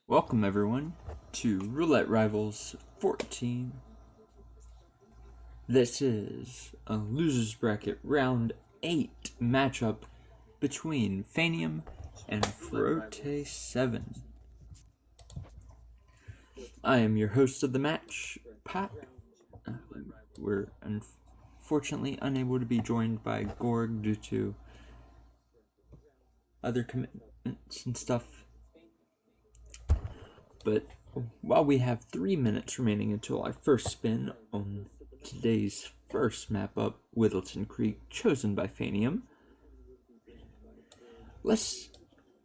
Welcome everyone to Roulette Rivals 14. This is a losers bracket round 8 matchup between Phanium and Frote7. I am your host of the match, Pat. We're unfortunately unable to be joined by Gorg due to other commitments and stuff. But while we have 3 minutes remaining until our first spin on today's first map up, Whittleton Creek, chosen by Phanium, let's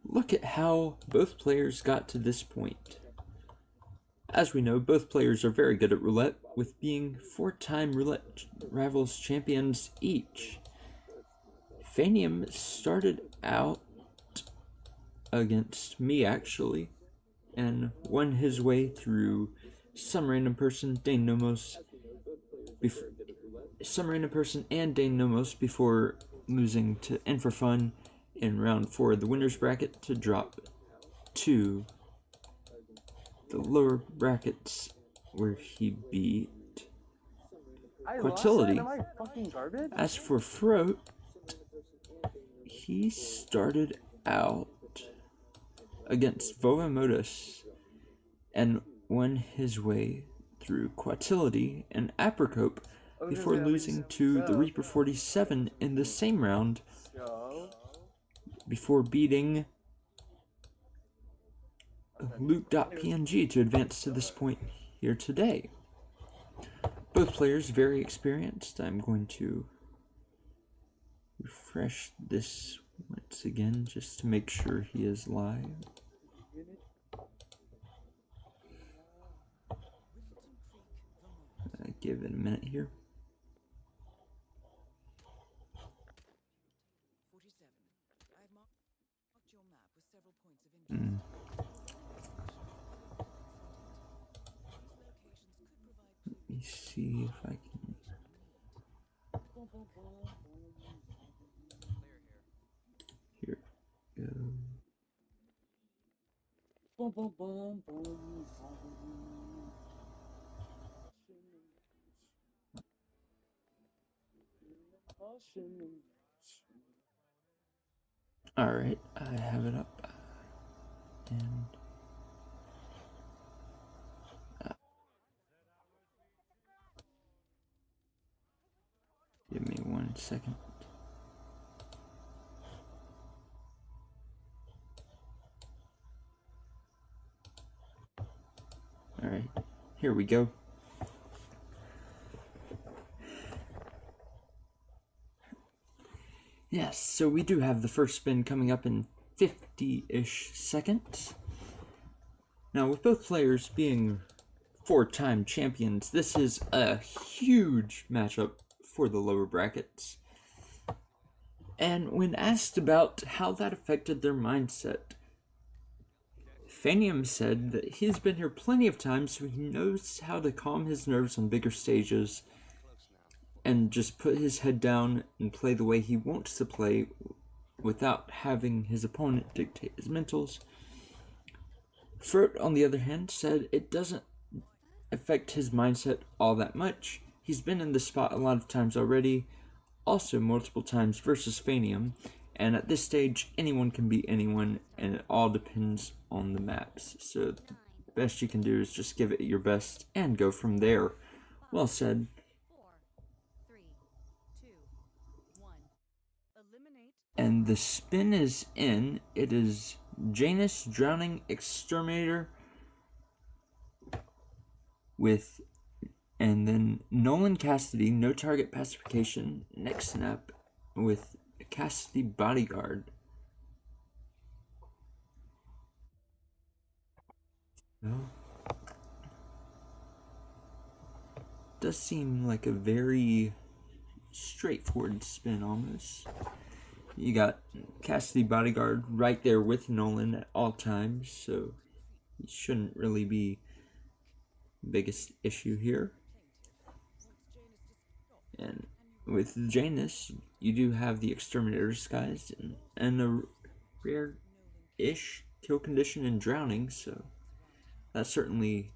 look at how both players got to this point. As we know, both players are very good at roulette, with being 4-time Roulette Rivals champions each. Phanium started out against me, actually, and won his way through some random person, Dane Nomos, and Dane Nomos before losing to N for Fun in round 4 of the winners bracket to drop to the lower brackets where he beat Quatility. As for Frote, he started out against Voamodus and won his way through Quatility and Apricope before losing to the Reaper 47 in the same round before beating Luke.png to advance to this point here today. Both players very experienced. I'm going to refresh this once again just to make sure he is live. Give it a minute here. Let me see if I can. Here we go. Alright, I have it up. And give me 1 second. Alright, here we go. Yes, so we do have the first spin coming up in 50-ish seconds. Now, with both players being 4-time champions, this is a huge matchup for the lower brackets. And when asked about how that affected their mindset, Phanium said that he's been here plenty of times, so he knows how to calm his nerves on bigger stages and just put his head down and play the way he wants to play without having his opponent dictate his mentals. Frote, on the other hand, said it doesn't affect his mindset all that much. He's been in this spot a lot of times already, also multiple times versus Phanium, and at this stage anyone can beat anyone, and it all depends on the maps. So the best you can do is just give it your best and go from there. Well said. And the spin is in. It is Janus Drowning Exterminator with, and then Nolan Cassidy, No Target Pacification, next snap with Cassidy Bodyguard. Well, does seem like a very straightforward spin almost. You got Cassidy Bodyguard right there with Nolan at all times, so it shouldn't really be the biggest issue here. And with Janus, you do have the Exterminator disguised and a rare-ish kill condition in Drowning, so that certainly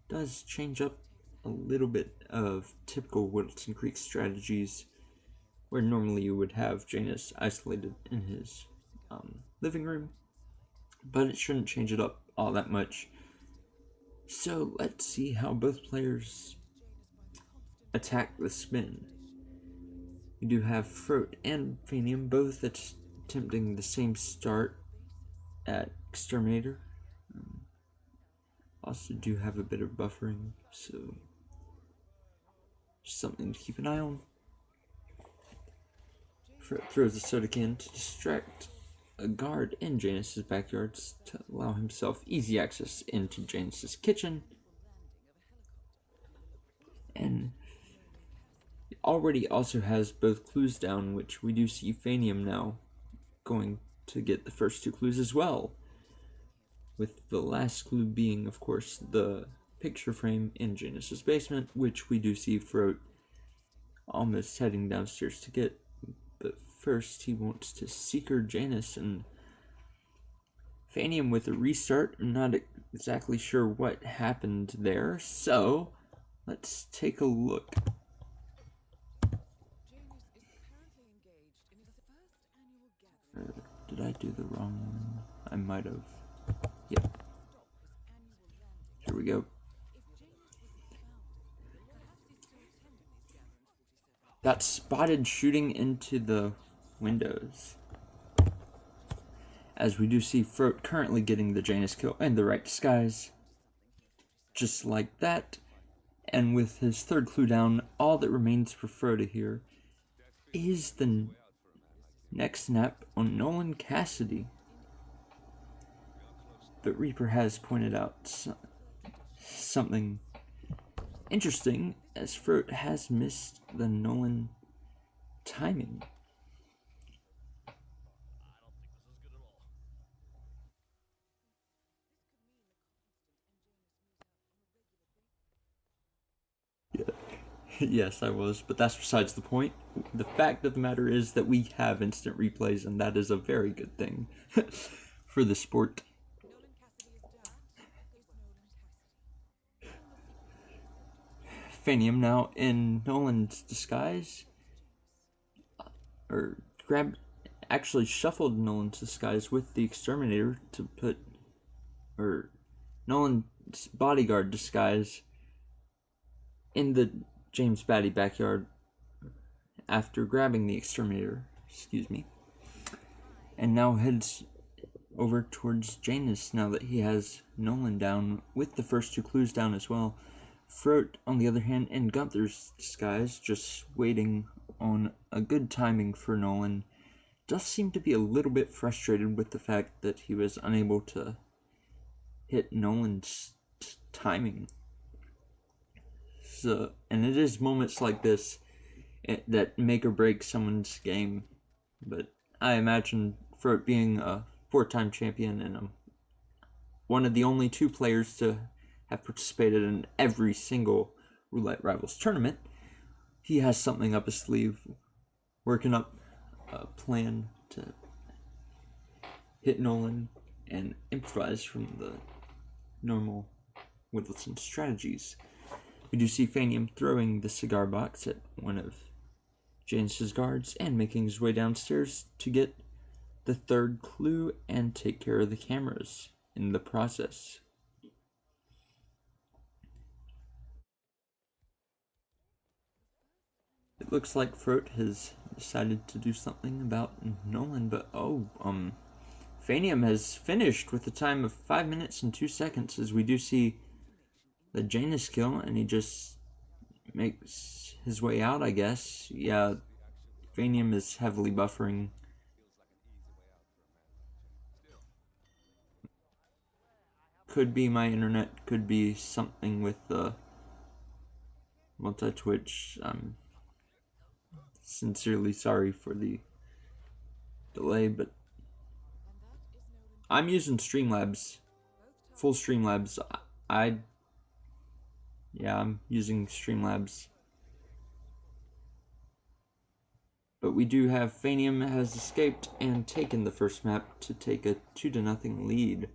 does change up a little bit of typical Whittleton Creek strategies, where normally you would have Janus isolated in his living room, but it shouldn't change it up all that much. So let's see how both players attack the spin. You do have Frote and Phanium both attempting the same start at Exterminator. Also do have a bit of buffering, so just something to keep an eye on. Frote throws a soda can to distract a guard in Janus's backyard to allow himself easy access into Janus's kitchen. And already also has both clues down, which we do see Phanium now going to get the first two clues as well, with the last clue being, of course, the picture frame in Janus's basement, which we do see Frote almost heading downstairs to get, but first he wants to Seeker Janus, and Phanium with a restart. I'm not exactly sure what happened there, so let's take a look. Did I do the wrong one? I might have. Yep. Here we go. Got spotted shooting into the windows. As we do see Frote currently getting the Janus kill in the right disguise. Just like that. And with his third clue down, all that remains for Frote here is the next snap on Nolan Cassidy. But Reaper has pointed out something interesting, as Frote has missed the Nolan timing. Yeah. Yes, I was, but that's besides the point. The fact of the matter is that we have instant replays, and that is a very good thing for the sport. Phanium now in Nolan's disguise, or actually shuffled Nolan's disguise with the Exterminator to put, or Nolan's bodyguard disguise in the James Batty backyard after grabbing the Exterminator, and now heads over towards Janus now that he has Nolan down, with the first two clues down as well. Frote, on the other hand, in Gunther's disguise, just waiting on a good timing for Nolan, does seem to be a little bit frustrated with the fact that he was unable to hit Nolan's timing. So, and it is moments like this that make or break someone's game. But I imagine Frote being a 4-time champion and one of the only 2 players to have participated in every single Roulette Rivals tournament, he has something up his sleeve, working up a plan to hit Nolan and improvise from the normal Whittleton strategies. We do see Phanium throwing the cigar box at one of Janus's guards and making his way downstairs to get the third clue and take care of the cameras in the process. It looks like Frote has decided to do something about Nolan, but Phanium has finished with a time of 5 minutes and 2 seconds, as we do see the Janus kill, and he just makes his way out, I guess. Yeah, Phanium is heavily buffering. Could be my internet, could be something with the multi-twitch. I'm sincerely sorry for the delay, but I'm using Streamlabs, full Streamlabs. I'm using Streamlabs. But we do have Phanium has escaped and taken the first map to take a 2-0 lead.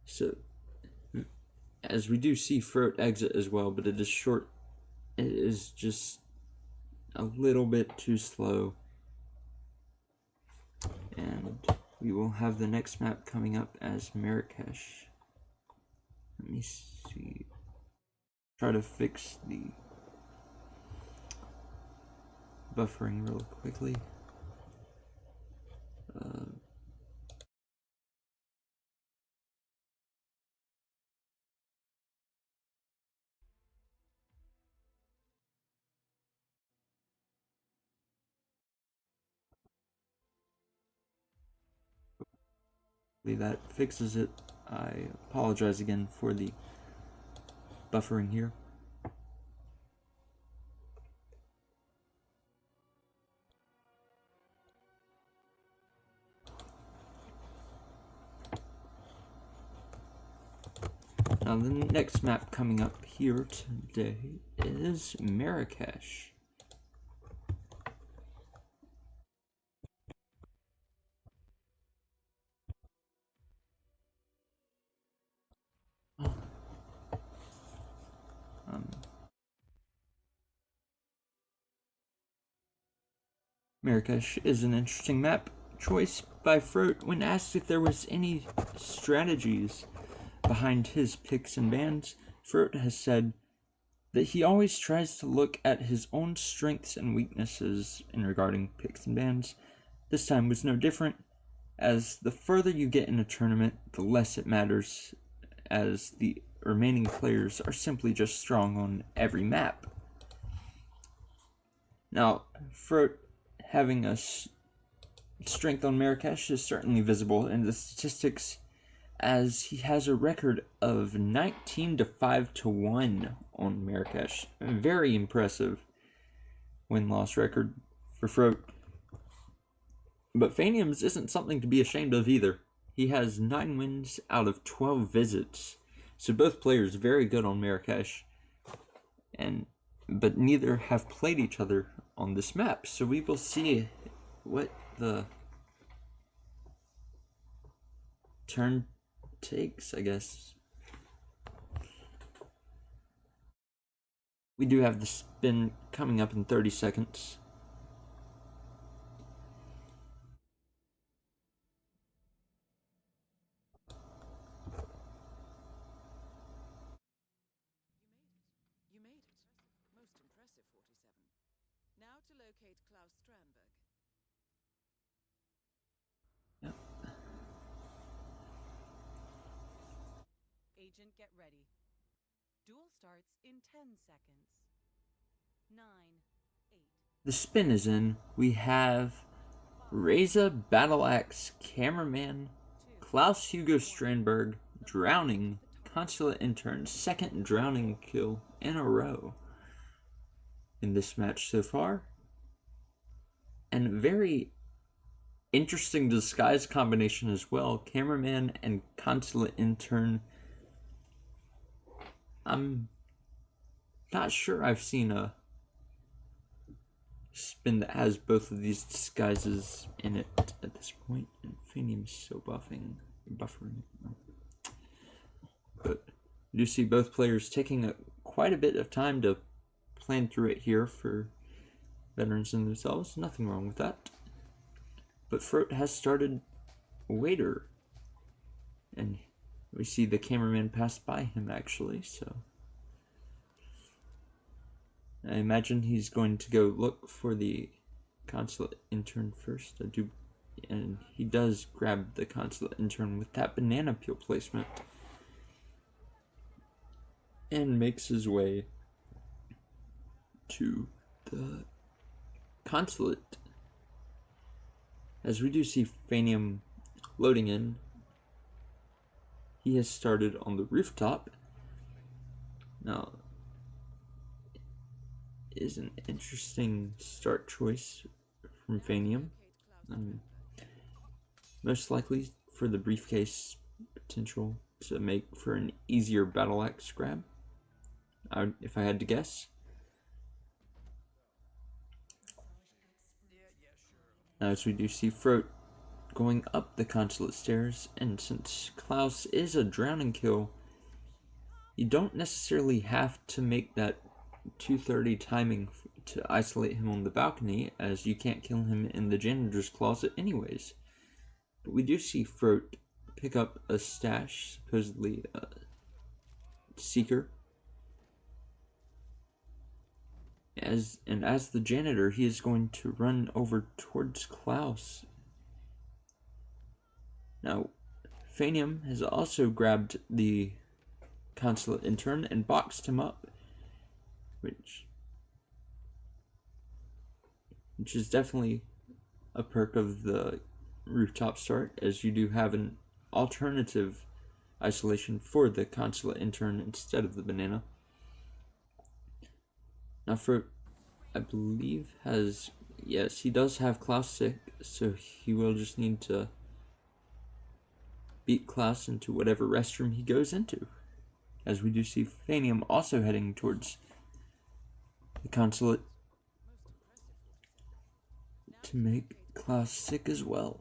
So as we do see Frote exit as well, but it is short. It is just a little bit too slow. And we will have the next map coming up as Marrakesh. Let me see. Try to fix the buffering real quickly. That fixes it. I apologize again for the buffering here. Now the next map coming up here today is Marrakesh. Marrakesh is an interesting map choice by Frote when asked if there was any strategies behind his picks and bans. Frote has said that he always tries to look at his own strengths and weaknesses in regarding picks and bans. This time was no different, as the further you get in a tournament, the less it matters, as the remaining players are simply just strong on every map. Now, Frote having a strength on Marrakesh is certainly visible in the statistics, as he has a record of 19 to 5 to 1 on Marrakesh. Very impressive win-loss record for Frote. But Phanium's isn't something to be ashamed of either. He has 9 wins out of 12 visits. So both players very good on Marrakesh. But neither have played each other on this map. So we will see what the turn takes, I guess. We do have the spin coming up in 30 seconds. You made it. Most impressive, Frote7. Now to locate Klaus Strandberg. Yep. Agent, get ready. Duel starts in 10 seconds. 9, 8. The spin is in. We have Reza Battleaxe, Cameraman, Klaus Hugo Strandberg, Drowning, Consulate Intern, second drowning kill in a row in this match so far. And very interesting disguise combination as well. Cameraman and Consulate Intern. I'm not sure I've seen a spin that has both of these disguises in it at this point. And Phanium is so buffering. But you see both players taking quite a bit of time to plan through it here for veterans in themselves. Nothing wrong with that. But Frote has started Waiter. And we see the cameraman pass by him actually, so I imagine he's going to go look for the Consulate Intern first. And he does grab the Consulate Intern with that banana peel placement and makes his way to the Consulate. As we do see Phanium loading in, he has started on the rooftop. Now, is an interesting start choice from Phanium. Most likely for the briefcase potential to make for an easier battle axe grab, if I had to guess. As we do see Frote going up the Consulate stairs, and since Klaus is a drowning kill, You don't necessarily have to make that 2:30 timing to isolate him on the balcony, as you can't kill him in the janitor's closet anyways. But we do see Frote pick up a stash, supposedly a seeker. As the janitor, he is going to run over towards Klaus. Now, Phanium has also grabbed the consulate intern and boxed him up, which is definitely a perk of the rooftop start, as you do have an alternative isolation for the consulate intern instead of the banana. Now, for I believe yes, he does have Klaus sick, so he will just need to beat Klaus into whatever restroom he goes into. As we do see Phanium also heading towards the consulate to make Klaus sick as well.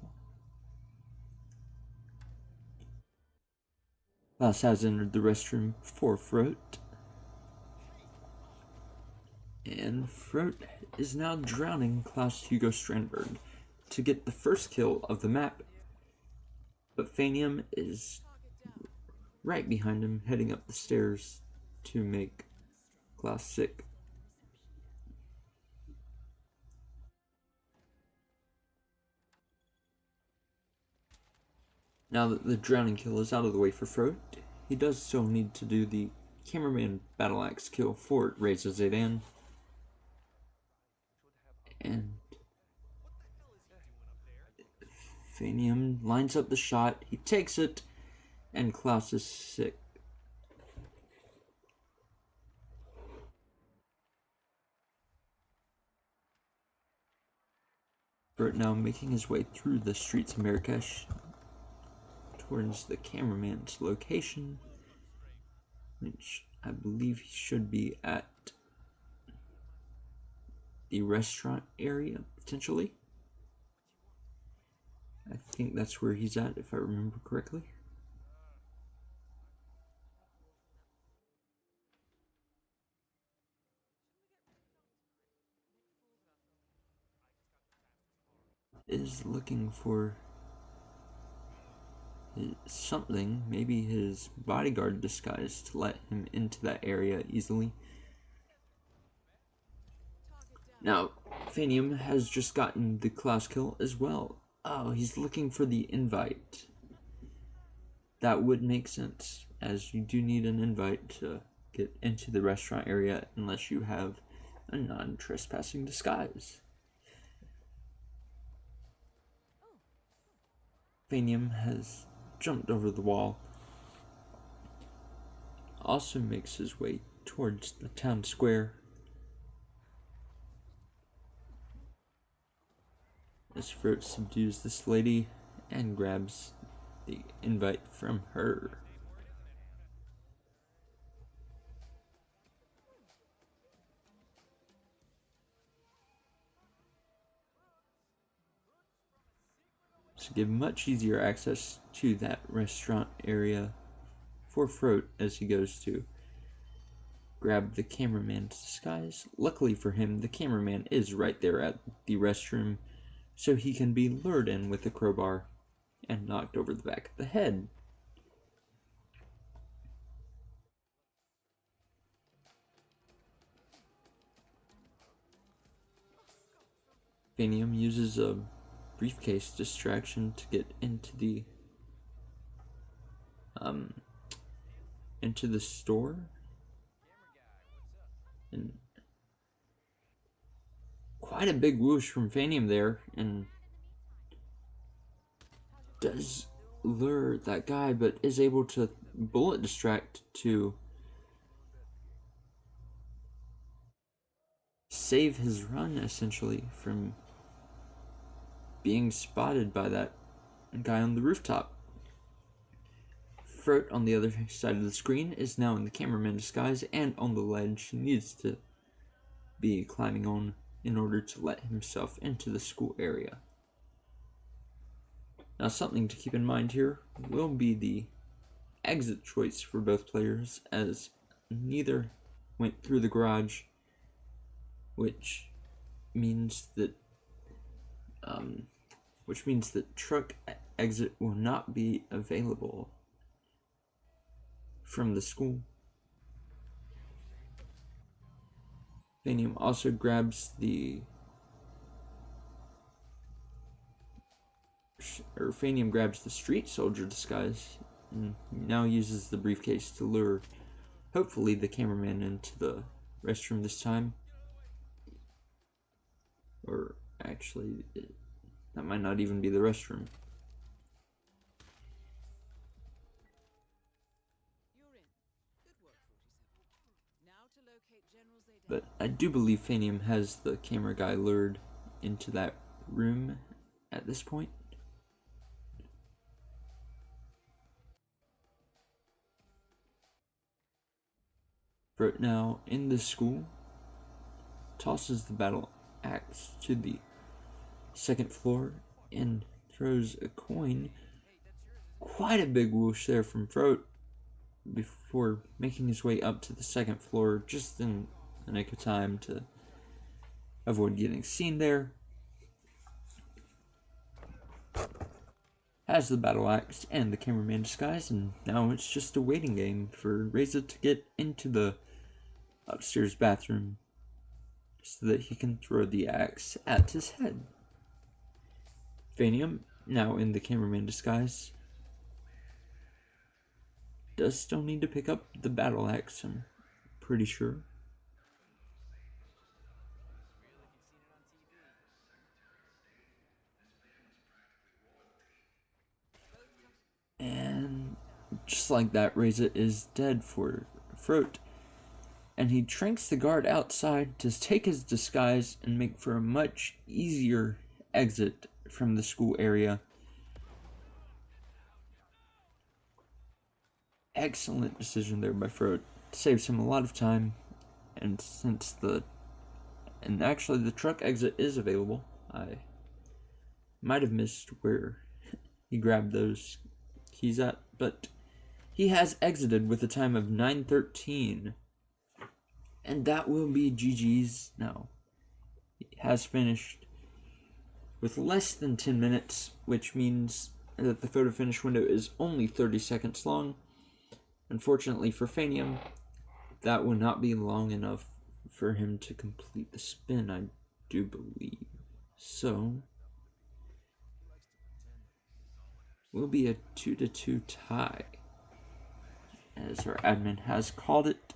Klaus has entered the restroom for Frote. And Frote is now drowning Klaus Hugo Strandberg to get the first kill of the map. But Phanium is right behind him, heading up the stairs to make Klaus sick. Now that the drowning kill is out of the way for Frote, he does still need to do the cameraman battle axe kill for Reza Zaydan. And Phanium lines up the shot, he takes it, and Klaus is sick. Frote now making his way through the streets of Marrakesh towards the cameraman's location, which I believe he should be at the restaurant area, potentially. I think that's where he's at, if I remember correctly. Is looking for something, maybe his bodyguard disguise, to let him into that area easily. Now, Phanium has just gotten the Klaus kill as well. Oh, he's looking for the invite. That would make sense, as you do need an invite to get into the restaurant area unless you have a non-trespassing disguise. Phanium has jumped over the wall. Also makes his way towards the town square. As Frote subdues this lady and grabs the invite from her. To give much easier access to that restaurant area for Frote as he goes to grab the cameraman's disguise. Luckily for him, the cameraman is right there at the restroom, so he can be lured in with a crowbar and knocked over the back of the head. Phanium uses a briefcase distraction to get into the store, and quite a big whoosh from Phanium there, and does lure that guy, but is able to bullet distract to save his run, essentially, from being spotted by that guy on the rooftop. Frote, on the other side of the screen, is now in the cameraman disguise and on the ledge he needs to be climbing on in order to let himself into the school area. Now, something to keep in mind here will be the exit choice for both players, as neither went through the garage, which means that truck exit will not be available from the school. Phanium also grabs Phanium grabs the street soldier disguise and now uses the briefcase to lure, hopefully, the cameraman into the restroom this time. Or actually, that might not even be the restroom. You're in. Good work, 47. Now to locate General Zayden. But I do believe Phanium has the camera guy lured into that room at this point. Frote, now in the school, tosses the battle axe to the second floor and throws a coin. Quite a big whoosh there from Frote before making his way up to the second floor just in the nick of time to avoid getting seen there. Has the battle axe and the cameraman disguise, and now it's just a waiting game for Reza to get into the upstairs bathroom so that he can throw the axe at his head. Phanium, now in the cameraman disguise, does still need to pick up the battle axe, I'm pretty sure. And just like that, Reza is dead for Frote, and he tranks the guard outside to take his disguise and make for a much easier exit from the school area. Excellent decision there by Frote. Saves him a lot of time, and actually the truck exit is available. I might have missed where he grabbed those keys at, but he has exited with a time of 9:13, and that will be GG's now. He has finished with less than 10 minutes, which means that the photo finish window is only 30 seconds long. Unfortunately for Phanium, that will not be long enough for him to complete the spin, I do believe. So, will be a 2-2 tie, as our admin has called it.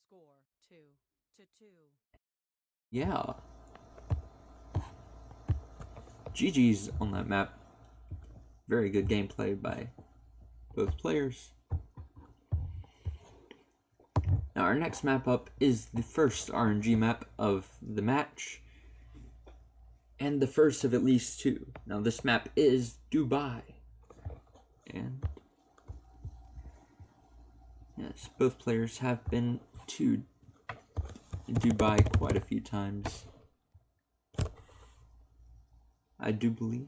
Score 2-2. Yeah. GG's on that map. Very good gameplay by both players. Now our next map up is the first RNG map of the match, and the first of at least two. Now this map is Dubai, and yes, both players have been to Dubai quite a few times, I do believe.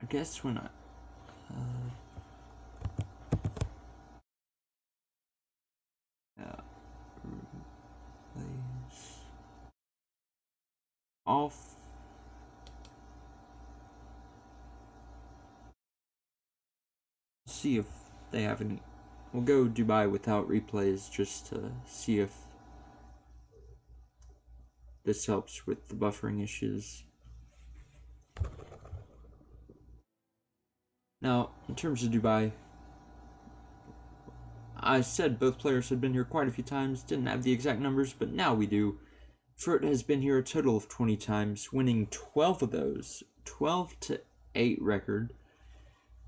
I guess when I plays off. See if they have any. We'll go Dubai without replays just to see if this helps with the buffering issues. Now, in terms of Dubai, I said both players had been here quite a few times, didn't have the exact numbers, but now we do. Frote has been here a total of 20 times, winning 12 of those. 12-8 record.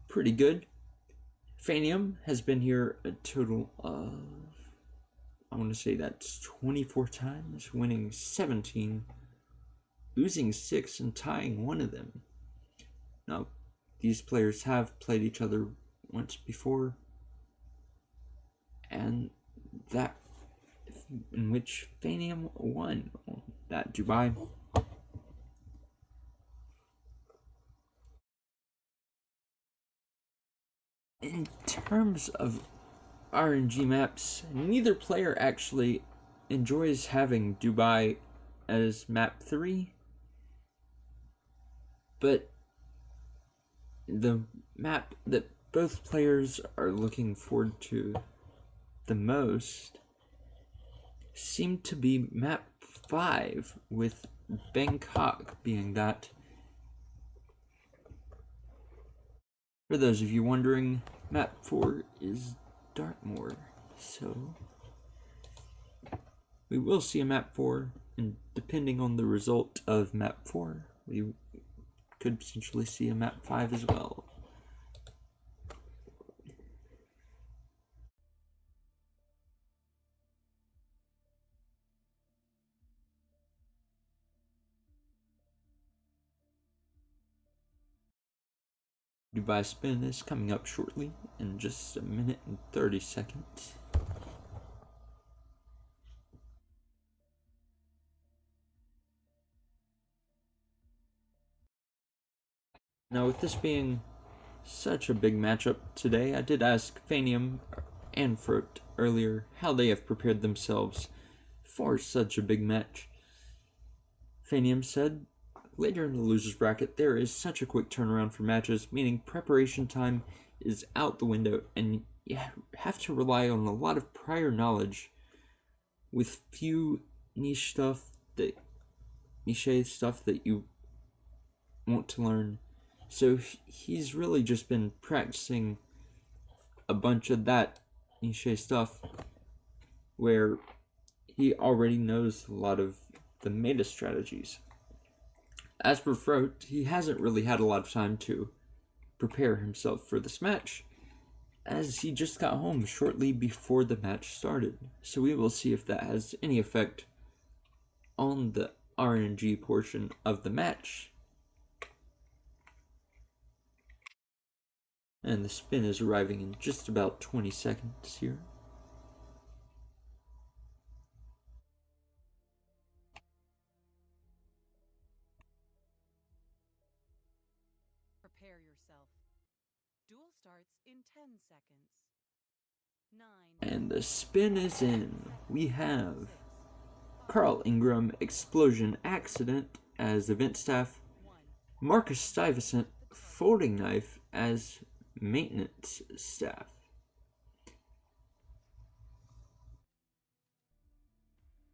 Pretty good. Phanium has been here a total of, I want to say that's 24 times, winning 17, losing 6, and tying 1 of them. Now, these players have played each other once before, and that in which Phanium won that Dubai. In terms of RNG maps, neither player actually enjoys having Dubai as map 3, but the map that both players are looking forward to the most seemed to be map 5, with Bangkok being that. For those of you wondering, map 4 is Dartmoor, so we will see a map 4, and depending on the result of map 4, we could potentially see a map 5 as well. Dubai spin is coming up shortly in just a minute and 30 seconds. Now, with this being such a big matchup today, I did ask Phanium and Frote earlier how they have prepared themselves for such a big match. Phanium said, later in the losers bracket, there is such a quick turnaround for matches, meaning preparation time is out the window, and you have to rely on a lot of prior knowledge with few niche stuff that you want to learn. So he's really just been practicing a bunch of that niche stuff where he already knows a lot of the meta strategies. As for Frote, he hasn't really had a lot of time to prepare himself for this match, as he just got home shortly before the match started. So we will see if that has any effect on the RNG portion of the match. And the spin is arriving in just about 20 seconds here. Prepare yourself. Duel starts in 10 seconds. 9. And the spin is in. We have Carl Ingram, Explosion Accident as event staff, Marcus Stuyvesant, Folding Knife as maintenance staff.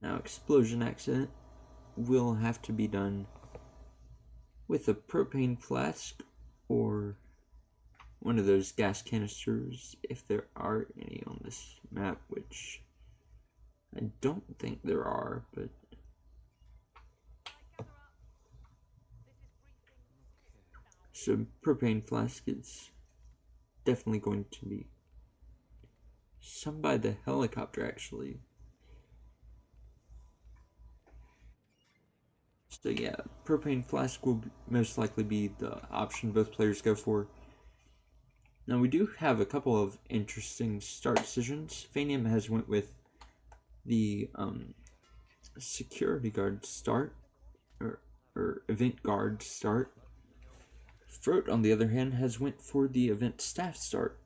Now, Explosion Accident will have to be done with a propane flask or one of those gas canisters, if there are any on this map, which I don't think there are, but so propane flask is definitely going to be some by the helicopter, actually. So yeah, propane flask will most likely be the option both players go for. Now we do have a couple of interesting start decisions. Phanium has went with the security guard start, or event guard start. Frote, on the other hand, has went for the event staff start.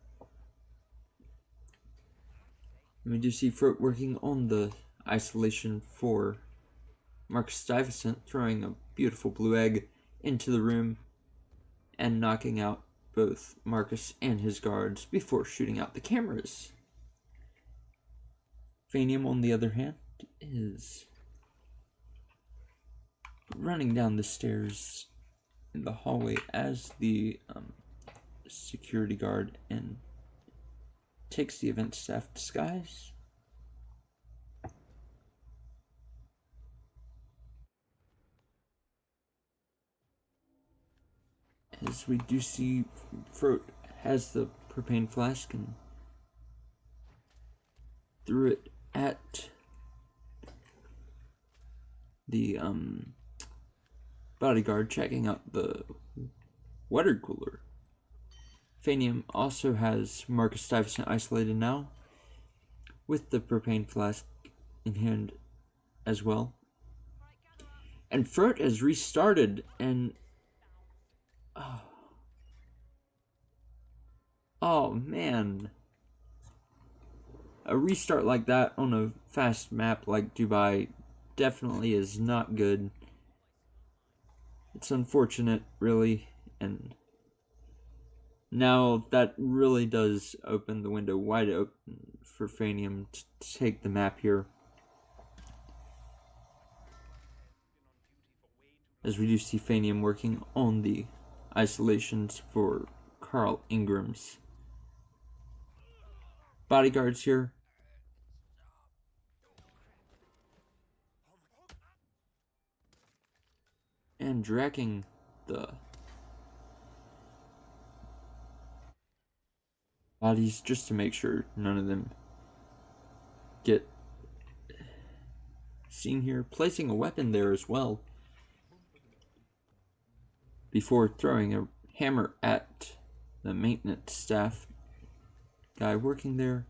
And we do see Frote working on the isolation for Marcus Stuyvesant, throwing a beautiful blue egg into the room and knocking out both Marcus and his guards before shooting out the cameras. Phanium, on the other hand, is running down the stairs in the hallway as the security guard and takes the event staff disguise. As we do see Frote has the propane flask and threw it at the bodyguard checking out the water cooler. Phanium also has Marcus Stuyvesant isolated now, with the propane flask in hand as well. And Frote has restarted, and oh man, a restart like that on a fast map like Dubai definitely is not good. It's unfortunate, really, and now that really does open the window wide open for Phanium to take the map here. As we do see Phanium working on the isolations for Carl Ingram's bodyguards here. And dragging the bodies just to make sure none of them get seen here. Placing a weapon there as well before throwing a hammer at the maintenance staff guy working there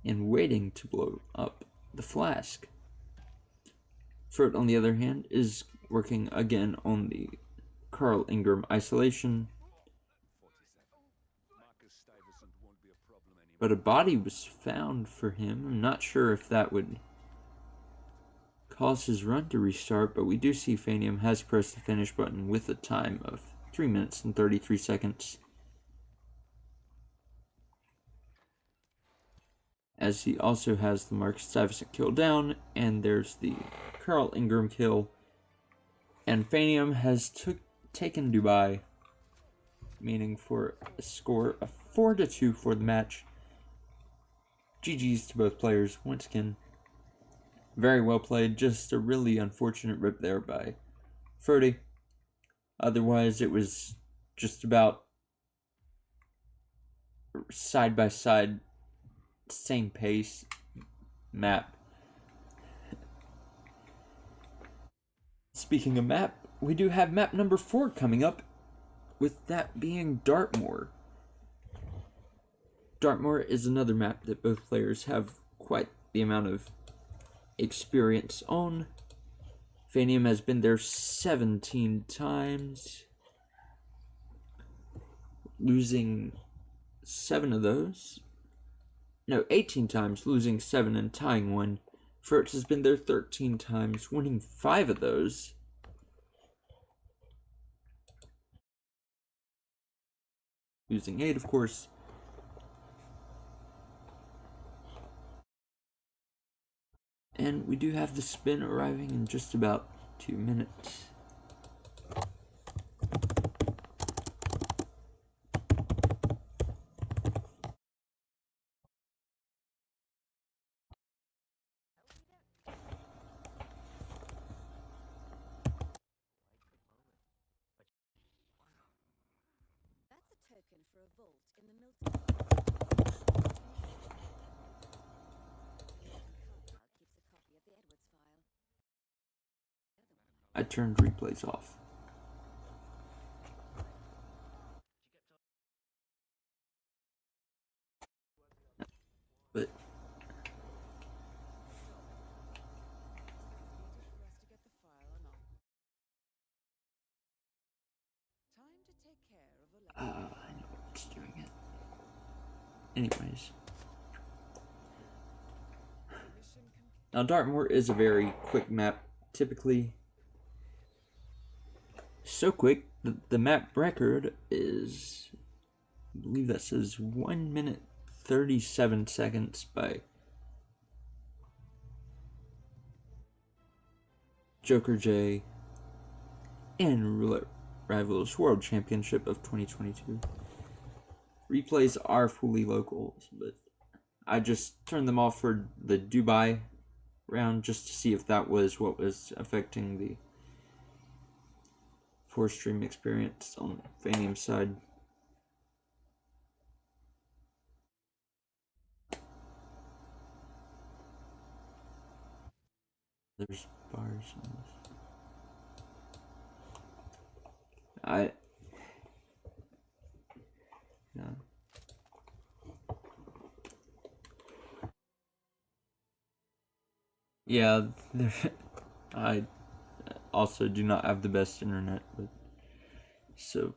and waiting to blow up the flask. Frote, on the other hand, is working again on the Carl Ingram isolation, but a body was found for him. I'm not sure if that would cause his run to restart, but we do see Phanium has pressed the finish button with a time of 3 minutes and 33 seconds. As he also has the Marcus Stuyvesant kill down, and there's the Carl Ingram kill. And Phanium has taken Dubai, meaning for a score of 4-2 for the match. GG's to both players once again. Very well played, just a really unfortunate rip there by Frote. Otherwise, it was just about side by side, same pace map. Speaking of map, we do have map number 4 coming up, with that being Dartmoor. Dartmoor is another map that both players have quite the amount of experience on. Phanium has been there 17 times, losing 7 of those. No, 18 times, losing 7 and tying 1. Frote has been there 13 times, winning 5 of those. Losing 8, of course. And we do have the spin arriving in just about 2 minutes. That's a token for a vault in the Milton. Carlisle keeps a copy of the Edwards file. I turned replays off. But Needed for us to get the file or not. Time to take care of a I know what's doing it. Anyways. mission complete. Now, Dartmoor is a very quick map, typically. So quick that the map record is, I believe that says 1 minute 37 seconds by Joker J in Roulette Rivals World Championship of 2022. Replays are fully local, but I just turned them off for the Dubai round just to see if that was what was affecting the 4-stream experience on Phanium's side. There's bars on this. Yeah, I also do not have the best internet, but so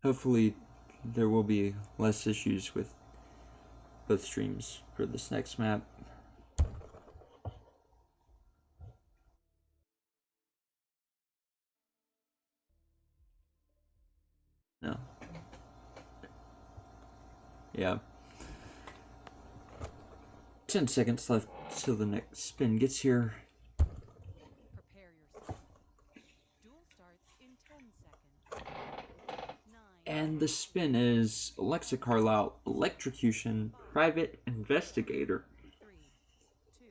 hopefully there will be less issues with both streams for this next map. No. Yeah. 10 seconds left till the next spin gets here. Prepare yourself. Duel starts in 10 seconds. 9. And the spin is Alexa Carlisle, Electrocution, Private Investigator. 3, 2,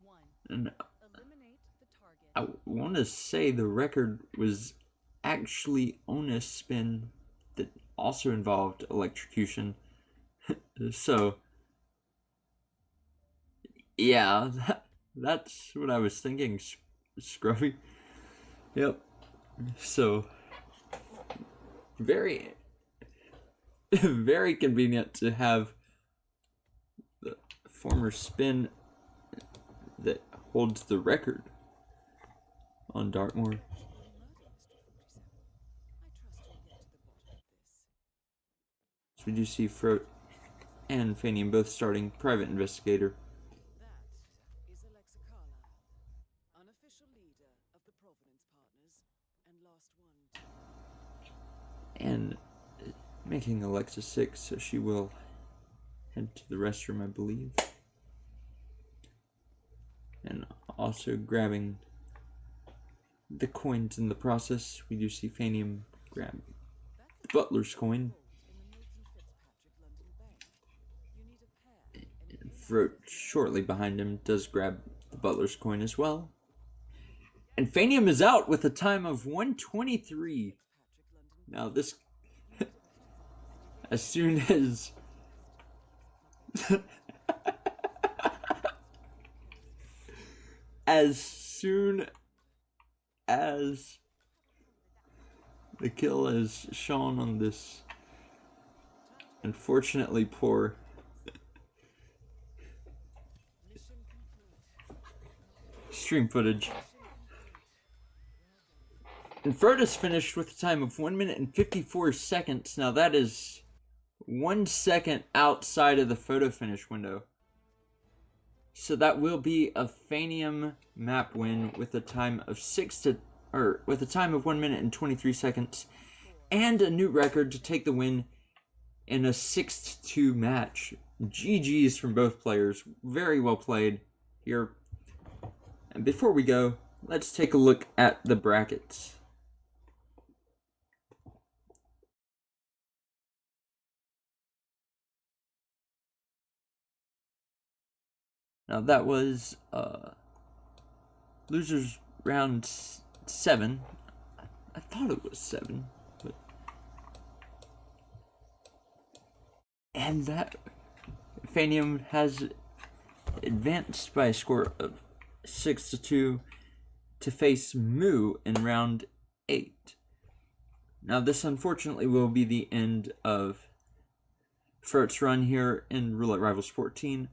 1. And Eliminate the target. I want to say the record was actually on a spin that also involved electrocution. So, yeah, that's what I was thinking, Scruffy. Yep. So, very, very convenient to have the former spin that holds the record on Dartmoor. So we do see Frote and Phanium both starting Private Investigator. That is Alexa Carlisle, unofficial leader of the Providence Partners, and last one. And making Alexa 6, so she will head to the restroom, I believe. And also grabbing the coins in the process. We do see Phanium grab the Butler's coin. And Frote, shortly behind him, does grab the Butler's coin as well. And Phanium is out with a time of 1:23. Now this, as soon as the kill is shown on this unfortunately poor stream footage. And Frote is finished with a time of 1 minute and 54 seconds. Now that is 1 second outside of the photo finish window. So that will be a Phanium map win with a time of 1 minute and 23 seconds, and a new record to take the win in a 6-2 match. GG's from both players. Very well played here. And before we go, let's take a look at the brackets. Now that was losers round 7. I thought it was 7, but and that Phanium has advanced by a score of 6-2 to face Moo in round 8. Now this unfortunately will be the end of Frote's run here in Roulette Rivals 14.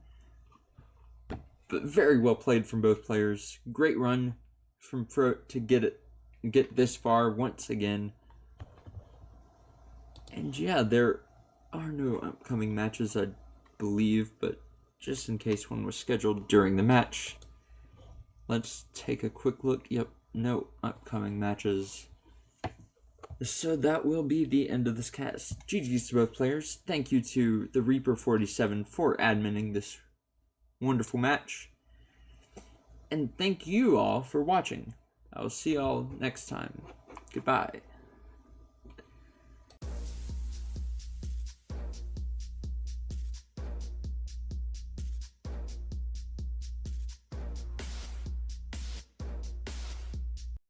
But very well played from both players. Great run from Frote to get this far once again. And yeah, there are no upcoming matches, I believe, but just in case one was scheduled during the match, let's take a quick look. Yep, no upcoming matches. So that will be the end of this cast. GG's to both players. Thank you to the Reaper47 for adminning this wonderful match. And thank you all for watching. I will see y'all next time. Goodbye.